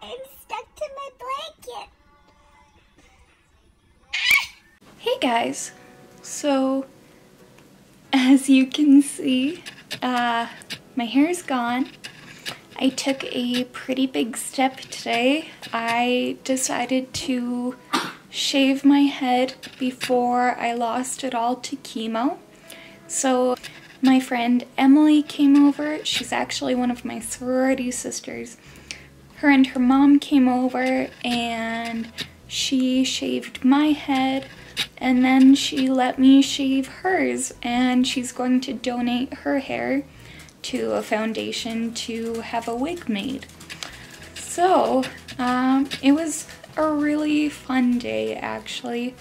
I'm stuck to my blanket. Hey guys, so as you can see, my hair is gone. I took a pretty big step today. I decided to shave my head before I lost it all to chemo. So my friend Emily came over. She's actually one of my sorority sisters. Her and her mom came over and she shaved my head and then she let me shave hers, and she's going to donate her hair to a foundation to have a wig made. So it was a really fun day actually.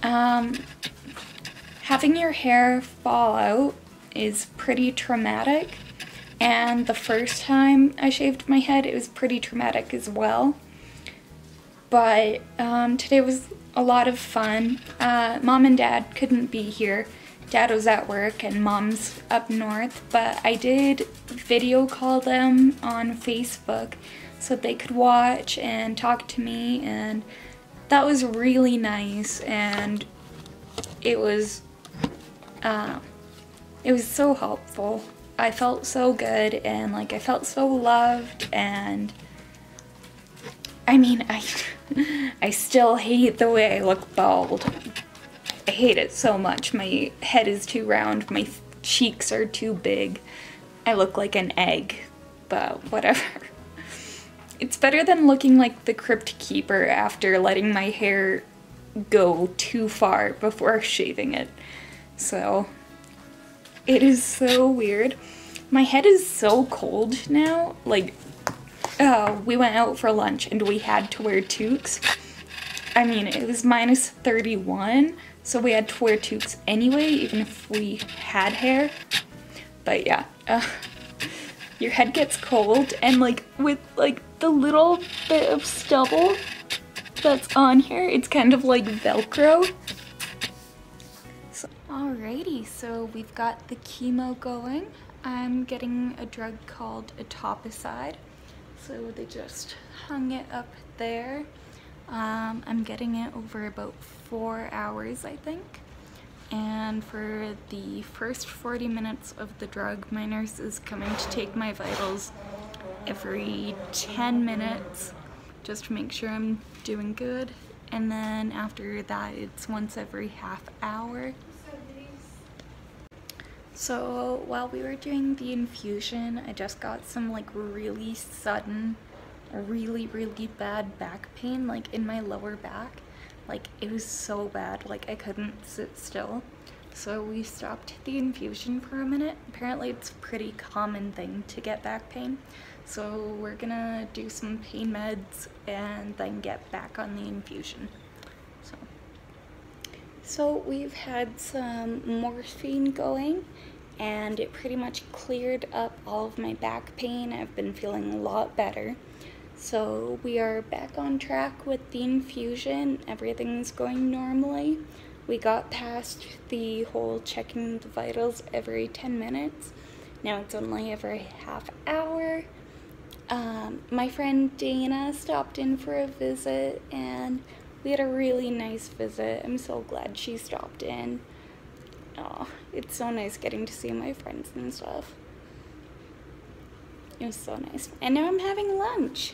Having your hair fall out is pretty traumatic, and the first time I shaved my head it was pretty traumatic as well. But today was a lot of fun. Mom and Dad couldn't be here. Dad was at work and Mom's up north, but I did video call them on Facebook so they could watch and talk to me, and that was really nice, and it was so helpful. I felt so good, and like I felt so loved, and I mean, I still hate the way I look bald. I hate it so much. My head is too round, my cheeks are too big. I look like an egg, but whatever. It's better than looking like the Crypt Keeper after letting my hair go too far before shaving it. So, it is so weird. My head is so cold now, like, we went out for lunch and we had to wear toques. I mean, it was minus 31, so we had to wear toques anyway, even if we had hair. But yeah, your head gets cold, and like with like the little bit of stubble that's on here, it's kind of like Velcro. So, alrighty, so we've got the chemo going. I'm getting a drug called etoposide. So they just hung it up there. I'm getting it over about 4 hours, I think. And for the first 40 minutes of the drug, my nurse is coming to take my vitals every 10 minutes just to make sure I'm doing good. And then after that, it's once every half hour. So while we were doing the infusion, I just got some like really sudden, really bad back pain, like in my lower back. Like it was so bad, like I couldn't sit still. So we stopped the infusion for a minute. Apparently it's a pretty common thing to get back pain. So we're gonna do some pain meds and then get back on the infusion. So we've had some morphine going, and it pretty much cleared up all of my back pain. I've been feeling a lot better. So we are back on track with the infusion. Everything's going normally. We got past the whole checking the vitals every 10 minutes. Now it's only every half hour. My friend Dana stopped in for a visit, and we had a really nice visit. I'm so glad she stopped in. Oh, it's so nice getting to see my friends and stuff. It was so nice. And now I'm having lunch.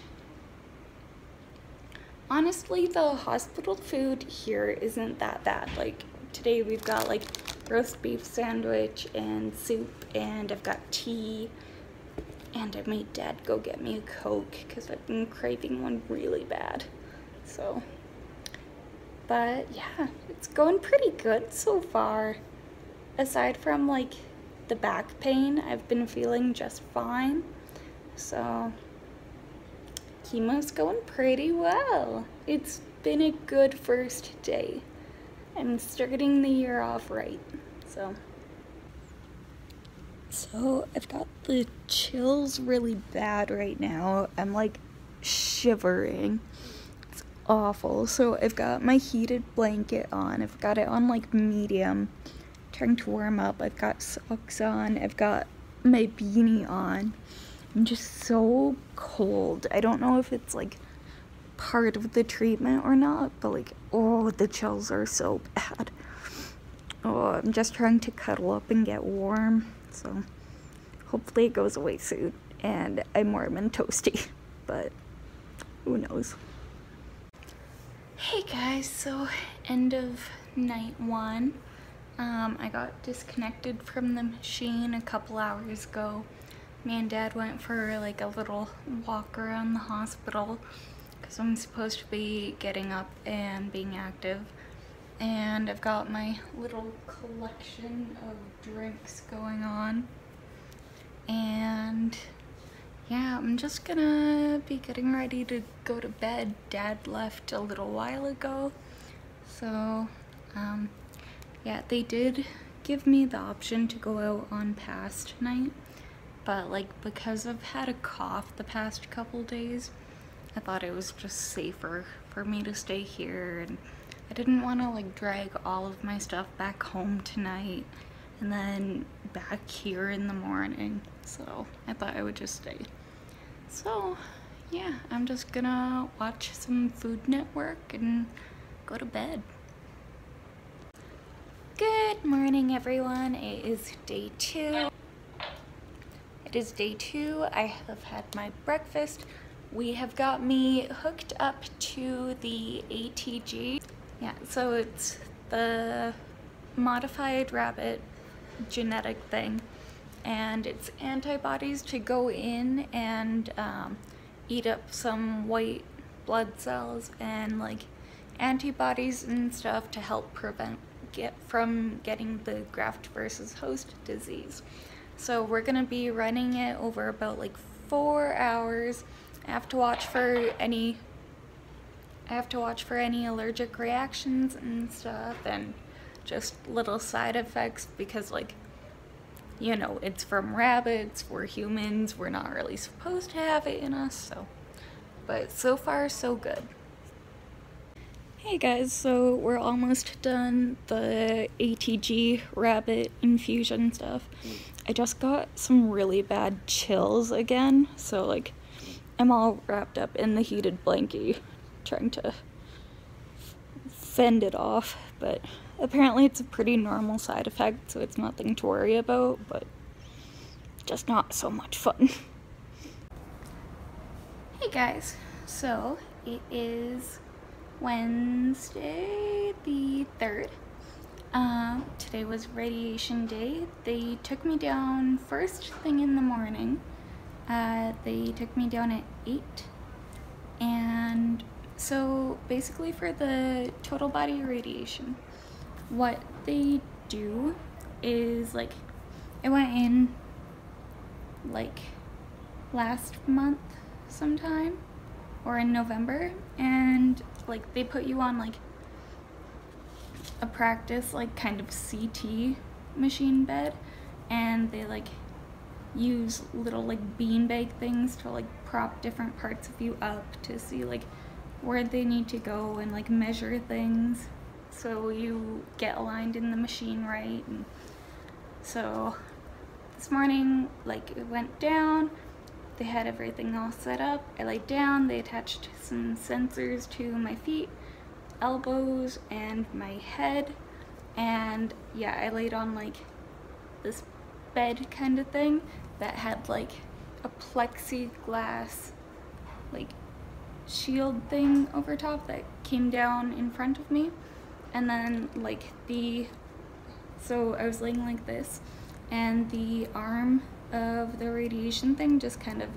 Honestly, the hospital food here isn't that bad. Like, today we've got like roast beef sandwich and soup, and I've got tea. And I made Dad go get me a Coke because I've been craving one really bad. So, but yeah, it's going pretty good so far. Aside from like the back pain, I've been feeling just fine. So, chemo's going pretty well. It's been a good first day. I'm starting the year off right, so I've got the chills really bad right now. I'm like shivering. It's awful. So I've got my heated blanket on. I've got it on like medium, trying to warm up. I've got socks on. I've got my beanie on. I'm just so cold. I don't know if it's like part of the treatment or not, but like, oh, the chills are so bad. Oh, I'm just trying to cuddle up and get warm, so hopefully it goes away soon and I'm warm and toasty, but who knows. Hey guys, so end of night one. I got disconnected from the machine a couple hours ago. Me and Dad went for like a little walk around the hospital because I'm supposed to be getting up and being active. And I've got my little collection of drinks going on. And yeah, I'm just gonna be getting ready to go to bed. Dad left a little while ago. So, yeah, they did give me the option to go out on past night. But like, because I've had a cough the past couple days, I thought it was just safer for me to stay here, and I didn't want to like drag all of my stuff back home tonight and then back here in the morning, so I thought I would just stay. So yeah, I'm just gonna watch some Food Network and go to bed. Good morning everyone, it is day 2. It is day 2. I have had my breakfast. We have got me hooked up to the ATG. Yeah, so it's the modified rabbit genetic thing, and it's antibodies to go in and eat up some white blood cells and like antibodies and stuff to help prevent from getting the graft versus host disease. So we're gonna be running it over about like 4 hours. I have to watch for any allergic reactions and stuff, and just little side effects, because like, you know, it's from rabbits, we're humans, we're not really supposed to have it in us, so. But so far so good. Hey guys, so we're almost done the ATG rabbit infusion stuff. I just got some really bad chills again, so like I'm all wrapped up in the heated blankie trying to fend it off, but apparently it's a pretty normal side effect, so it's nothing to worry about, but just not so much fun. Hey guys, so it is Wednesday the 3rd. Today was radiation day. They took me down first thing in the morning. They took me down at 8, and so basically for the total body irradiation, what they do is like, I went in like last month sometime, or in November, and like they put you on like a practice like kind of CT machine bed, and they like use little like beanbag things to like prop different parts of you up to see like where they need to go and like measure things so you get aligned in the machine right. And so this morning, like, it went down, they had everything all set up, I laid down, they attached some sensors to my feet, elbows, and my head, and yeah, I laid on like this bed kind of thing that had like a plexiglass like shield thing over top that came down in front of me, and then like so I was laying like this, and the arm of the radiation thing just kind of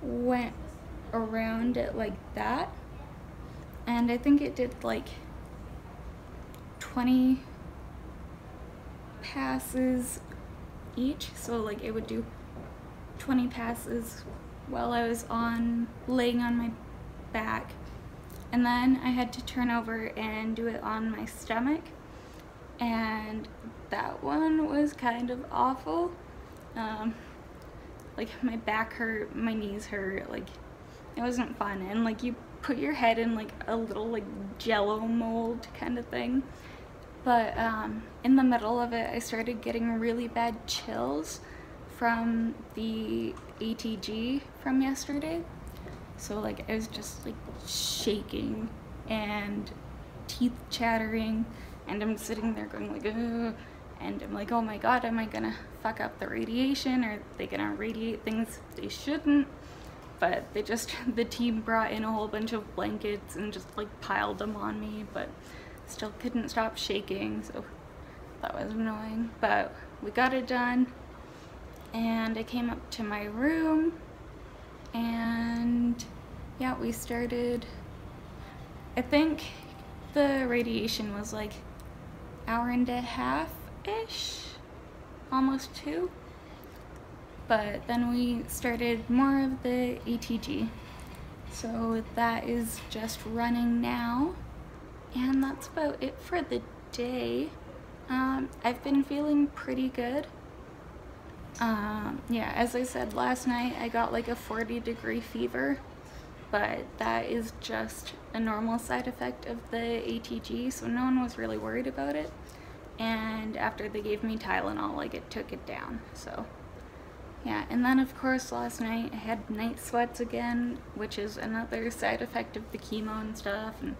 went around it like that, and I think it did like 20 passes each, so like it would do 20 passes while I was laying on my back, and then I had to turn over and do it on my stomach, and that one was kind of awful. Like my back hurt, my knees hurt, like it wasn't fun, and like you put your head in like a little like jello mold kind of thing, but in the middle of it I started getting really bad chills from the ATG from yesterday. So like I was just like shaking and teeth chattering, and I'm sitting there going like, ugh, and I'm like, oh my god, am I gonna fuck up the radiation? Are they gonna radiate things they shouldn't? But the team brought in a whole bunch of blankets and just like piled them on me, but still couldn't stop shaking, so that was annoying. But we got it done, and I came up to my room, and yeah, we started. I think the radiation was like hour and a half-ish, almost 2. But then we started more of the ATG. So that is just running now. And that's about it for the day. I've been feeling pretty good. Yeah, as I said last night, I got like a 40-degree fever, but that is just a normal side effect of the ATG, so no one was really worried about it. And after they gave me Tylenol, like it took it down, so yeah. And then of course last night I had night sweats again, which is another side effect of the chemo and stuff, and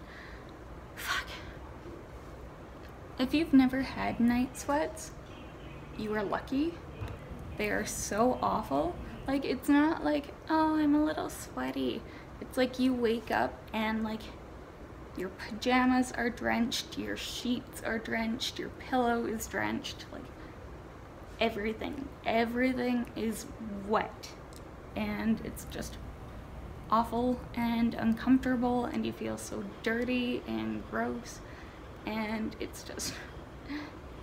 fuck. If you've never had night sweats, you are lucky. They are so awful. Like, it's not like, oh, I'm a little sweaty. It's like you wake up and like your pajamas are drenched, your sheets are drenched, your pillow is drenched, like everything is wet, and it's just awful and uncomfortable, and you feel so dirty and gross, and it's just,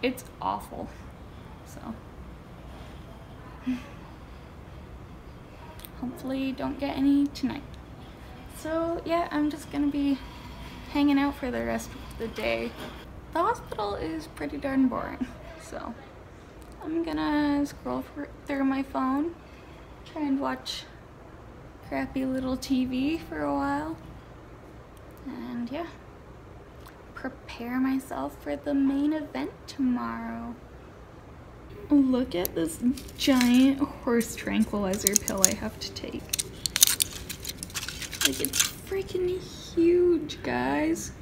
it's awful. So hopefully don't get any tonight. So yeah, I'm just gonna be hanging out for the rest of the day. The hospital is pretty darn boring, so I'm gonna scroll through my phone, try and watch crappy little TV for a while, and yeah, prepare myself for the main event tomorrow. Look at this giant horse tranquilizer pill I have to take. Like, it's freaking huge, guys.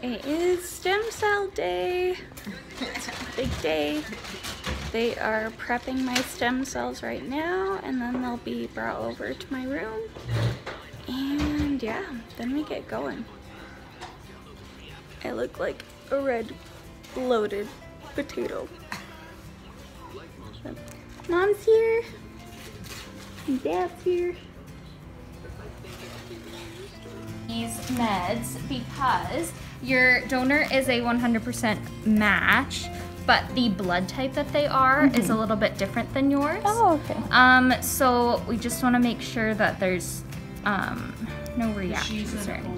It is stem cell day. It's a big day. They are prepping my stem cells right now, and then they'll be brought over to my room. And yeah, then we get going. I look like a red bloated potato. Mom's here. And Dad's here. These meds because your donor is a 100% match, but the blood type that they are is a little bit different than yours. Oh, okay. So we just want to make sure that there's no reactions or anything.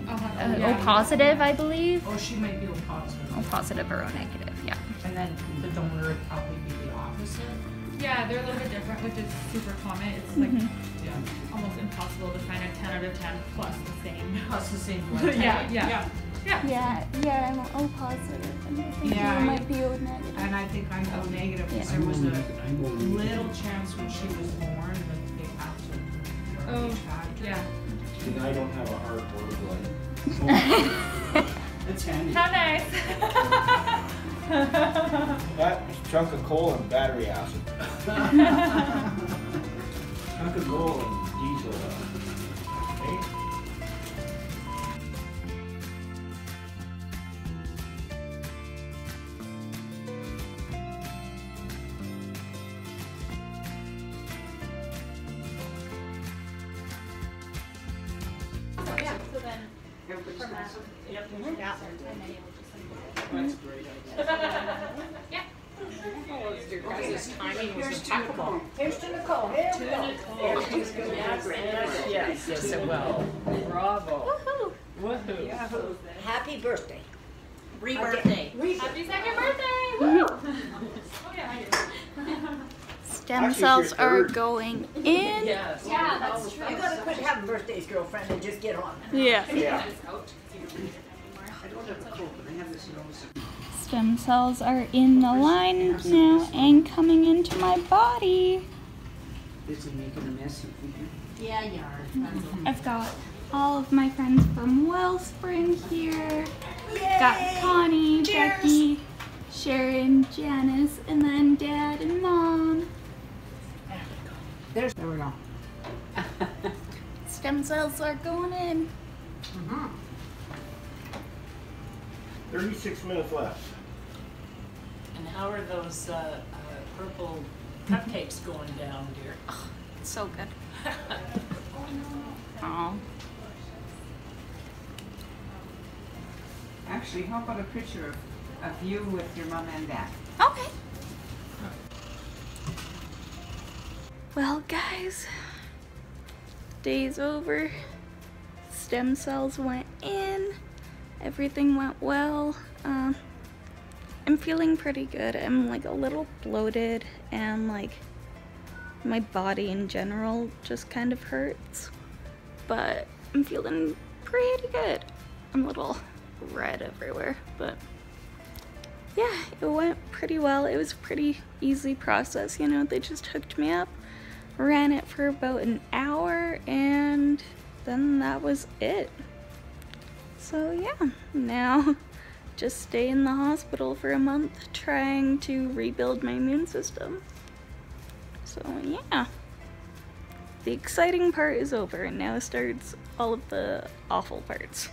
O positive, I believe. Oh, she might be O positive. O positive or O negative, yeah. And then the donor would probably be the opposite. Yeah, they're a little bit different, which is super common. It's like almost impossible to find a 10 out of 10 plus the same. Plus the same blood type. Yeah. Yeah, I'm O positive, and I think you might be O negative. And I think I'm O negative because there was a little chance when she was born that they have to. Oh, yeah. And I don't have a heart or a blood. It's handy. How nice. That chunk of coal and battery acid. Chunk of coal and diesel. Okay? That's great. This timing was impeccable. Here's to Nicole. Yes, it will. Bravo. Woohoo. Happy birthday. Re-birthday. Happy second birthday! Woo! Stem cells are going in. Yes. Yeah, that's true. You gotta quit having birthdays, girlfriend, and just get on. Yeah. Yeah. I don't have a cold, but I have this nose. stem cells are in the line now and coming into my body. Is it making a mess? Yeah, you are. I've got all of my friends from Wellspring here. Got Connie, Becky, Sharon, Janice, and then Dad and Mom. There we go. Stem cells are going in. 36 minutes left. And how are those purple cupcakes going down, dear? It's so good. Oh. Actually, how about a picture of you with your mom and dad? Okay. Well, guys, day's over. Stem cells went in. Everything went well. I'm feeling pretty good. I'm like a little bloated and like my body in general just kind of hurts. But I'm feeling pretty good. I'm a little red everywhere, but yeah, it went pretty well. It was a pretty easy process, you know. They just hooked me up, ran it for about an hour, and then that was it. So yeah, now just stay in the hospital for a month trying to rebuild my immune system. So yeah, the exciting part is over and now starts all of the awful parts.